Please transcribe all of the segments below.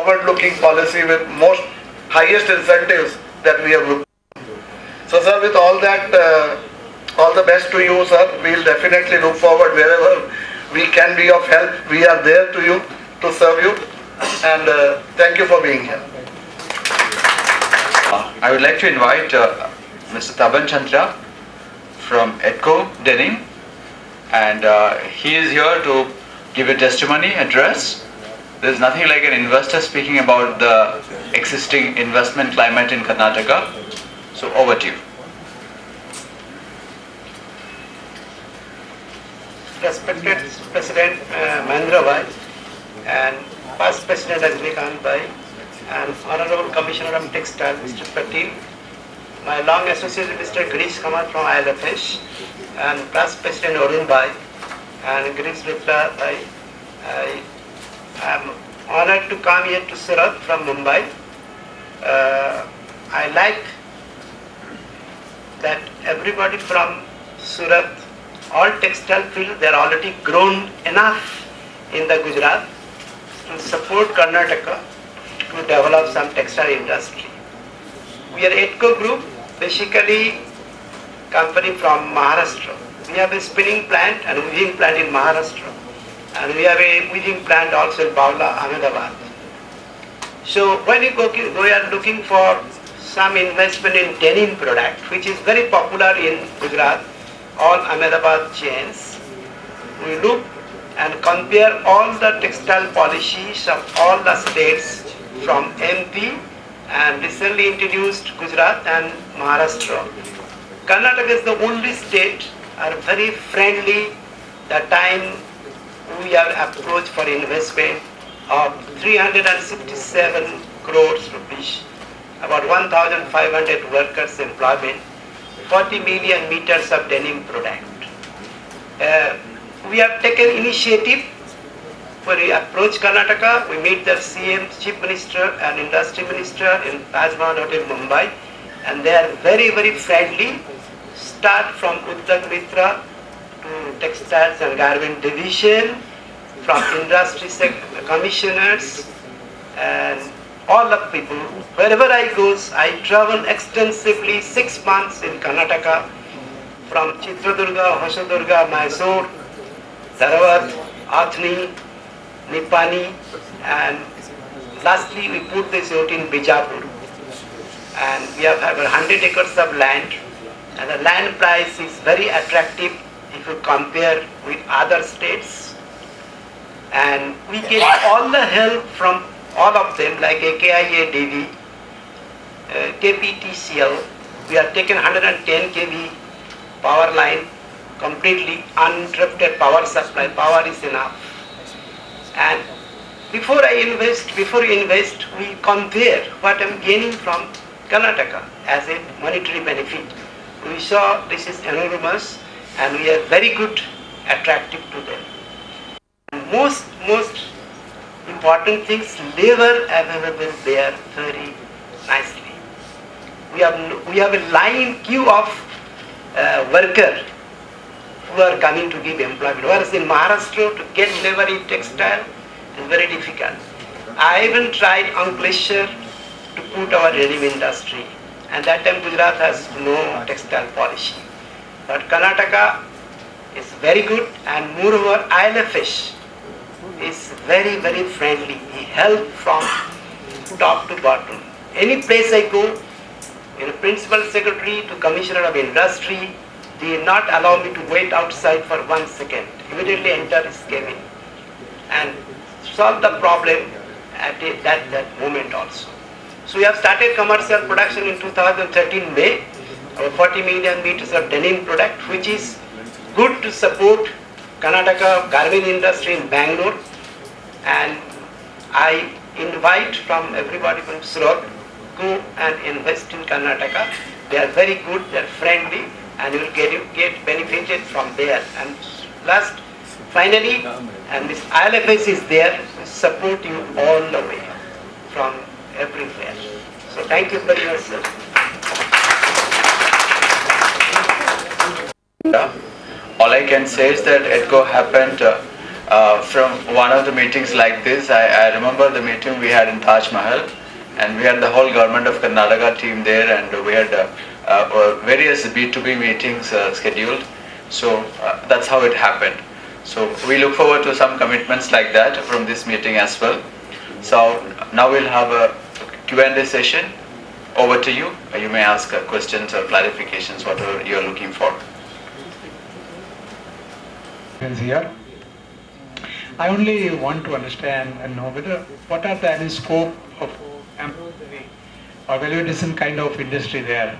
forward-looking policy with most highest incentives that we have looked. So sir, with all that, all the best to you, sir. We'll definitely look forward wherever we can be of help. We are there to you, to serve you, and thank you for being here. I would like to invite Mr. Taban Chandra from EDCO Denim, and he is here to give a testimony address. There is nothing like an investor speaking about the existing investment climate in Karnataka. So over to you. Respected President Mahendra Bhai and past President Rajnikant Bhai and Honorable Commissioner of Textiles Mr. Patil, my long associate Mr. Girish Kamal from ILFS and past President Arun Bhai and Girish Mitra Bhai, I am honored to come here to Surat from Mumbai. I like that everybody from Surat, all textile field, they are already grown enough in the Gujarat to support Karnataka to develop some textile industry. We are EDCO Group, basically company from Maharashtra. We have a spinning plant and weaving plant in Maharashtra, and we have a weaving plant also in Bawla, Ahmedabad. So when we are looking for some investment in denim product, which is very popular in Gujarat, all Ahmedabad chains, we look and compare all the textile policies of all the states from MP and recently introduced Gujarat and Maharashtra. Karnataka is the only state are very friendly. The time we are approached for investment of 367 crores rupees, about 1,500 workers employment, 40 million meters of denim product. We have taken initiative when we approach Karnataka. We meet the CM, Chief Minister and Industry Minister in Taj Mahal Hotel, Mumbai, and they are very, very friendly. Start from Uttak Mitra to Textiles and Garment Division, from industry commissioners and all the people. Wherever I go, I travel extensively 6 months in Karnataka, from Chitradurga, Hosadurga, Mysore, Dharwad, Athni, Nipani, and lastly we put this out in Bijapur. And we have 100 acres of land, and the land price is very attractive if you compare with other states. And we get all the help from all of them, like AKIA DV, KPTCL. We are taking 110 kV power line, completely uninterrupted power supply. Power is enough. And before you invest, we compare what I'm gaining from Karnataka as a monetary benefit. We saw this is enormous, and we are very good, attractive to them. And most important things, labor available there very nicely. We have a line queue of workers who are coming to give employment. Whereas in Maharashtra, to get labor in textile is very difficult. I even tried Ankleshwar to put our denim industry, and that time Gujarat has no textile policy. But Karnataka is very good, and moreover ILFS is very, very friendly. He helps from top to bottom. Any place I go, principal secretary to commissioner of industry, they did not allow me to wait outside for 1 second. Immediately enter his cabin and solve the problem at that moment also. So we have started commercial production in 2013 May, our 40 million meters of denim product, which is good to support Karnataka garment industry in Bangalore. And I invite from everybody from Surat, go and invest in Karnataka. They are very good, they are friendly, and you will get benefited from there. And last, finally, and this ILFS is there to support you all the way from everywhere. So thank you very much, sir. All I can say is that EDCO happened from one of the meetings like this. I remember the meeting we had in Taj Mahal, and we had the whole government of Karnataka team there, and we had various B2B meetings scheduled. So that's how it happened. So we look forward to some commitments like that from this meeting as well. So now we'll have a Q&A session. Over to you. You may ask questions or clarifications, whatever you are looking for. Here. I only want to understand and know whether what are the any scope of embroidery or value addition kind of industry there.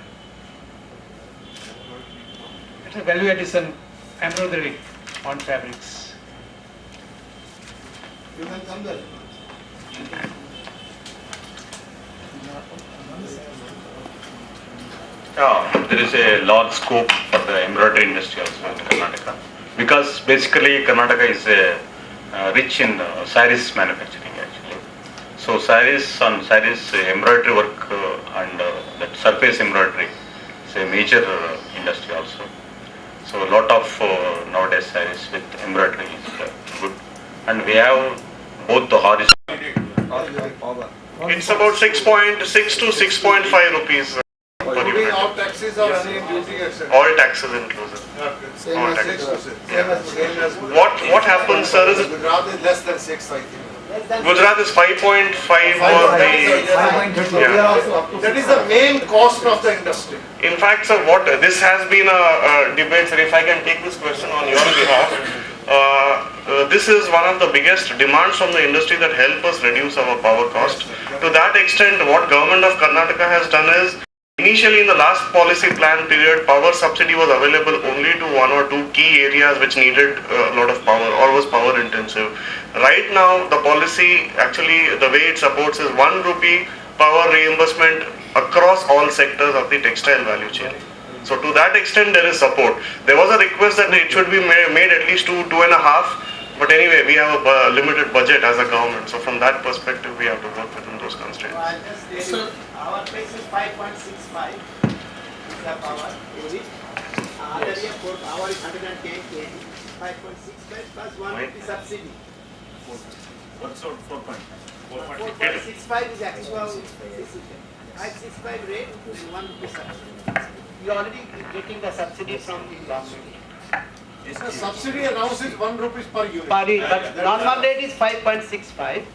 It's a value addition embroidery on fabrics. You can come there. There is a large scope for the embroidery industry also in Karnataka, because basically Karnataka is rich in sarees manufacturing actually. So sarees embroidery work and that surface embroidery is a major industry also. So a lot of nowadays sarees with embroidery is good, and we have both the horizontal. It's about 6.6 to 6.5 rupees per Including unit. all taxes or any duty etc. All taxes inclusive. Same all as taxes. 6%. Same as What happens, sir, is Gujarat is less than 6, I think. Gujarat is 5.5 for the. Yeah. That is the main cost of the industry. In fact, sir, what this has been a debate, sir. If I can take this question on your behalf, this is one of the biggest demands from the industry that help us reduce our power cost. To that extent, what government of Karnataka has done is, initially in the last policy plan period, power subsidy was available only to one or two key areas which needed a lot of power or was power intensive. Right now, the policy actually, the way it supports is 1 rupee power reimbursement across all sectors of the textile value chain. So to that extent, there is support. There was a request that it should be made at least 2.5. But anyway, we have a limited budget as a government. So from that perspective, we have to work within those constraints. So our price is 5.65 is the power unit. Other year our is 110 kg, 5.65 plus 1 rupee subsidy. What's 4.65 is actual 565 rate and 1 rupee subsidy. You already getting the subsidy from the government. The subsidy announced is 1 rupees per unit. But normal rate is 5.65.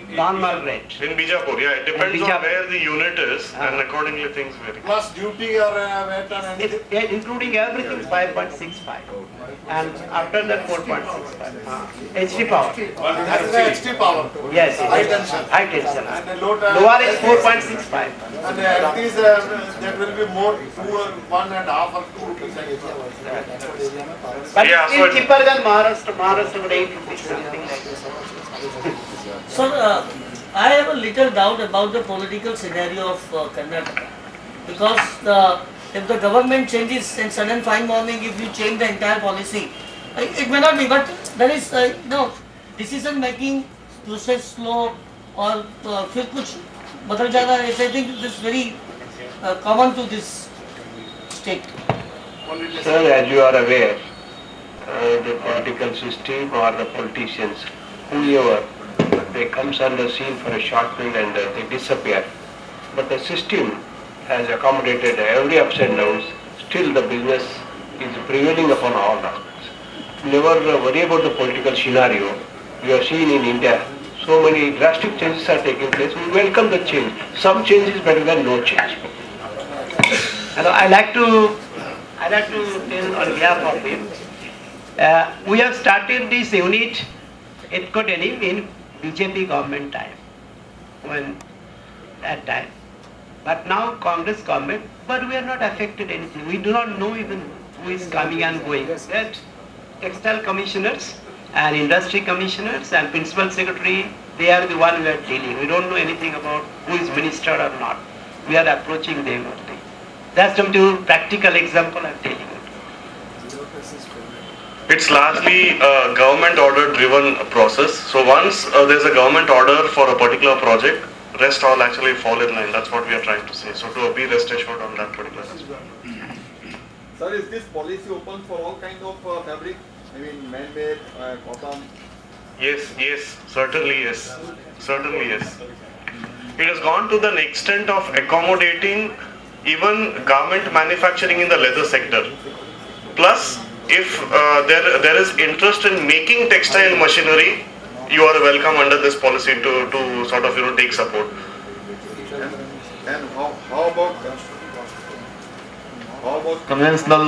Normal rate. In Bijapur, yeah, it depends on where the unit is and accordingly things vary. Plus duty or VAT and anything. Including everything 5.65. And after that 4.65. HD power. That is the HT power. Yes. High tension. High tension. And the low Lower is 4.65. And at least that will be more 1.5 or 2 rupees. But Yeah, it's so still cheaper than Maharashtra. Maharashtra would 8 rupees, something like this. So, I have a little doubt about the political scenario of Karnataka, because if the government changes and sudden fine morning, if you change the entire policy, it may not be, but there is no decision making process slow or फिर कुछ बदल जाएगा. I think this is very common to this state. Sir, as you are aware, the political system or the politicians, whoever, they comes on the scene for a short period and they disappear. But the system has accommodated every ups and downs. Still the business is prevailing upon all aspects. Never worry about the political scenario. We have seen in India, so many drastic changes are taking place. We welcome the change. Some change is better than no change. Hello, I like to tell on behalf of him. We have started this unit at Kodenim in BJP government time, when that time. But now Congress government, but we are not affected anything. We do not know even who is coming and going. That textile commissioners and industry commissioners and principal secretary, they are the one we are dealing. We don't know anything about who is minister or not. We are approaching them only. That's some practical example I'm telling you. It's largely a government order driven process. So once there's a government order for a particular project, rest all actually fall in line. That's what we are trying to say. So to be rest assured on that particular aspect. Sir, is this policy open for all kind of fabric? I mean, man-made cotton. Yes, certainly yes. Certainly yes. It has gone to the extent of accommodating even garment manufacturing in the leather sector. Plus, if there is interest in making textile machinery, you are welcome under this policy to sort of take support. And how about conventional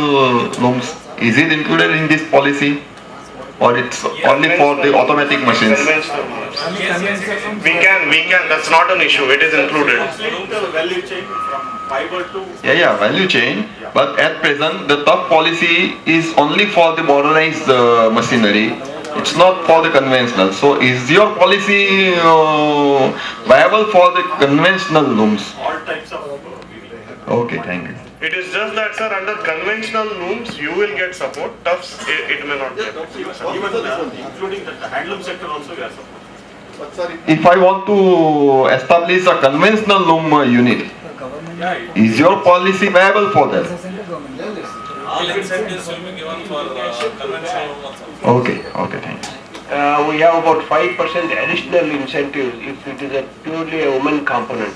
looms? Is it included in this policy, or it's only for the automatic machines? Conventional looms. We can. That's not an issue. It is included. Value chain from fiber to Yeah, value chain. But at present, the top policy is only for the modernized machinery. It's not for the conventional. So, is your policy viable for the conventional looms? all types of Okay, thank you. It is just that, sir, under conventional looms, you will get support. Tufts, it may not get. including the handloom sector also we are supporting. but sorry, If I want to establish a conventional loom unit, is your policy viable for that? All incentives will be given for conventional also. Okay, thank you. We have about 5% additional incentives if it is a purely a woman component,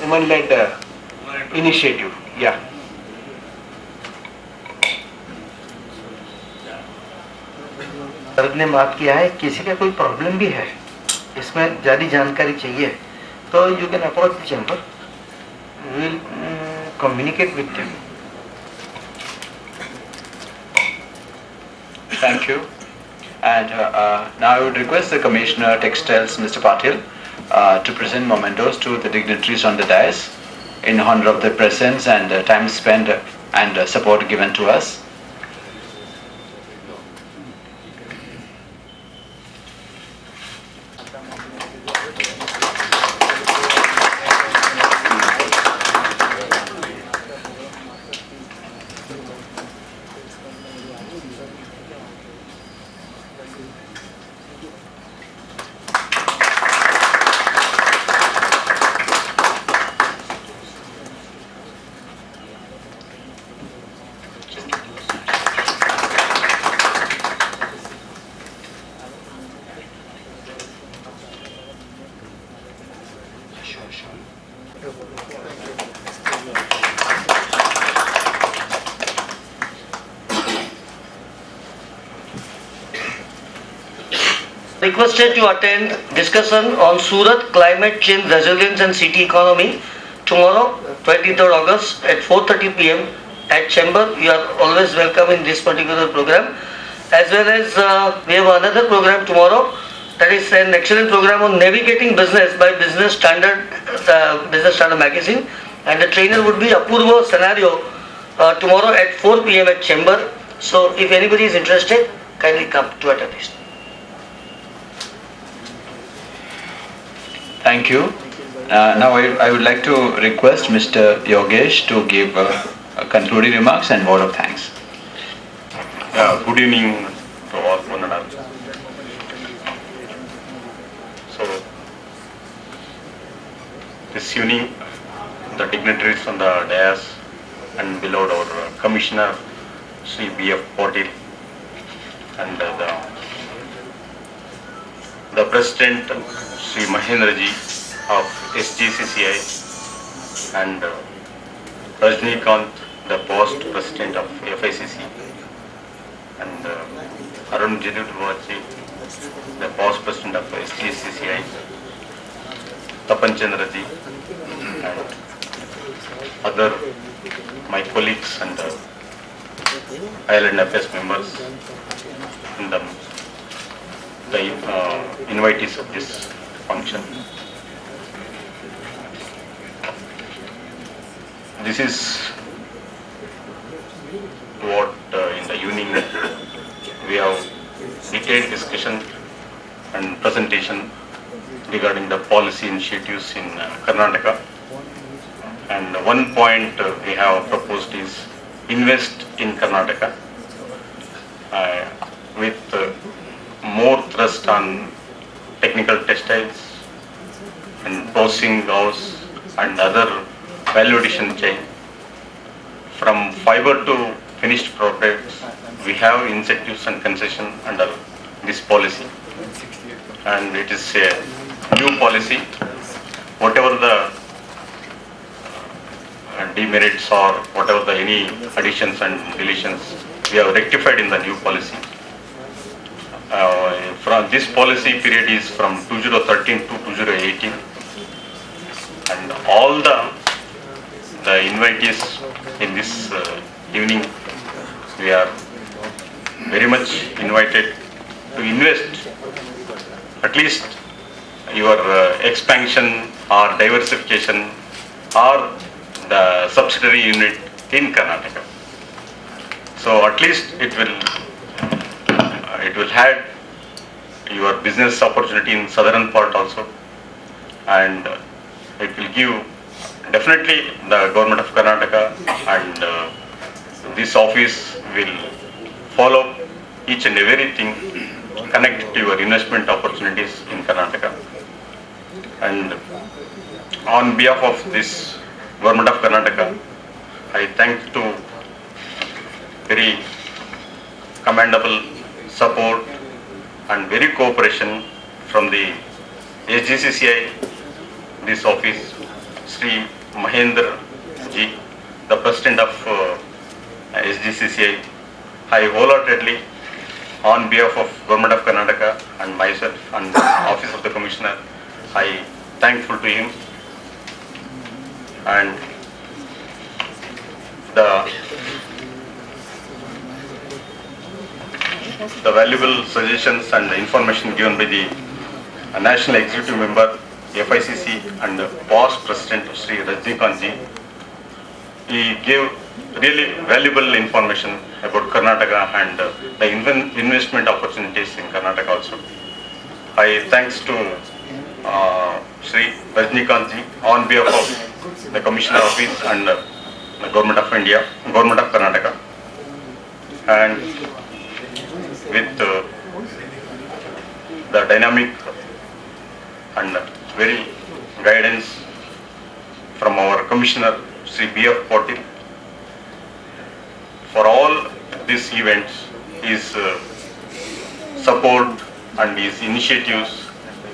woman-led initiative. Yeah. Sir ने बात किया है, किसी का कोई problem भी है, इसमें ज़्यादा जानकारी चाहिए, तो you can approach the chamber, will communicate with them. Thank you. And now I would request the Commissioner Textiles, Mr. Patil, to present mementos to the dignitaries on the dais in honor of their presence and time spent and support given to us. Requested to attend discussion on Surat climate change resilience and city economy tomorrow 23rd August at 4:30 p.m. at Chamber. You are always welcome in this particular program. As well as we have another program tomorrow, that is an excellent program on navigating business by Business Standard magazine, and the trainer would be Apurva Scenario tomorrow at 4 p.m. at Chamber. So if anybody is interested, kindly come to attend this. Thank you. Now I would like to request Mr. Yogesh to give concluding remarks and word of thanks. Good evening to all one and all. So this evening, the dignitaries on the dais and below our Commissioner Sri B.F. Patil and the President Sri Mahendraji of SGCCI and Rajnikant, the past President of FICCI, and Arun Jidurvachi, the past President of SGCCI, Tapan Chandraji, and other my colleagues and Island Affairs members and the invitees of this function. This is what in the evening we have detailed discussion and presentation regarding the policy initiatives in Karnataka. And one point we have proposed is invest in Karnataka with more thrust on technical textiles and processing house and other value addition chain. From fiber to finished products, we have incentives and concession under this policy, and it is a new policy. Whatever the demerits or whatever the any additions and deletions, we have rectified in the new policy. From this policy period is from 2013 to 2018, and all the invitees in this evening, we are very much invited to invest at least your expansion or diversification or the subsidiary unit in Karnataka. So at least it will add your business opportunity in southern part also, and it will give definitely the government of Karnataka and this office will follow each and everything connected to your investment opportunities in Karnataka. And on behalf of this government of Karnataka, I thank to very commendable support and very cooperation from the SGCCI, this office, Sri Mahendra Ji, the President of SGCCI. I wholeheartedly, on behalf of Government of Karnataka and myself and the Office of the Commissioner, I thankful to him, and the valuable suggestions and information given by the National Executive Member, FICCI and past President Sri Rajnikant Ji. He gave really valuable information about Karnataka and the investment opportunities in Karnataka also. I thanks to Sri Rajnikant Ji on behalf of the Commissioner Office and the Government of India, Government of Karnataka, and with the dynamic and very guidance from our Commissioner Sri B.F. Patil. For all these events, his support and his initiatives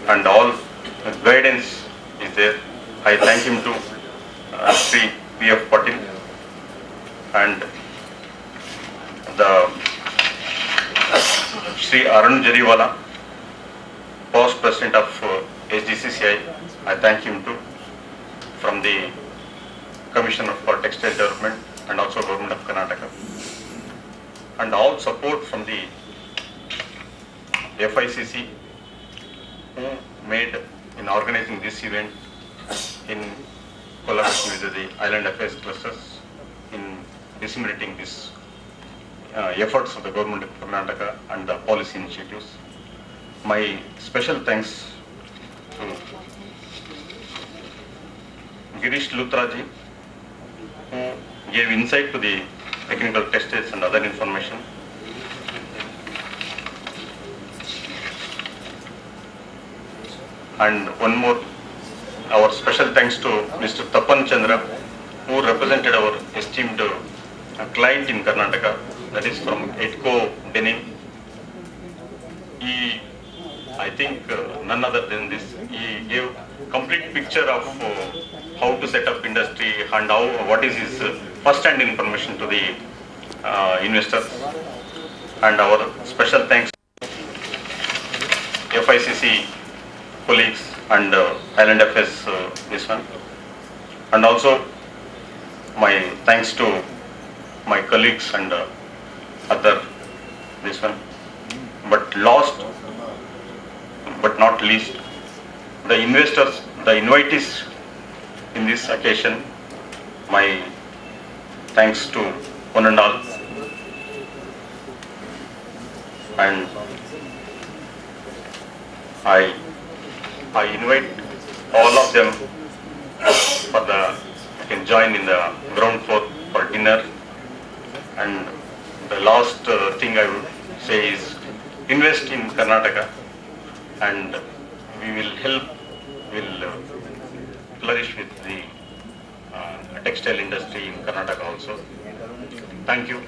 and all guidance is there. I thank him to Sri B.F. Patil and the Sri Arun Jariwala, past President of SGCCI. I thank him too, from the Commissioner for Textile Development and also Government of Karnataka, and all support from the FICCI who made in organizing this event in collaboration with the Island Affairs clusters in disseminating this efforts of the Government of Karnataka and the policy initiatives. My special thanks to Girish Luthraji, who gave insight to the technical textiles and other information. And one more, our special thanks to Mr. Tapan Chandra, who represented our esteemed client in Karnataka, that is from EDCO Denim. He, I think none other than this, he gave complete picture of how to set up industry and what is his first-hand information to the investors. And our special thanks to FICCI colleagues and Island Affairs this one. And also my thanks to my colleagues and other this one. But last but not least, the investors, the invitees in this occasion, my thanks to one and all. And I invite all of them for can join in the ground floor for dinner. And the last thing I would say is invest in Karnataka, and we will flourish with the textile industry in Karnataka also. Thank you.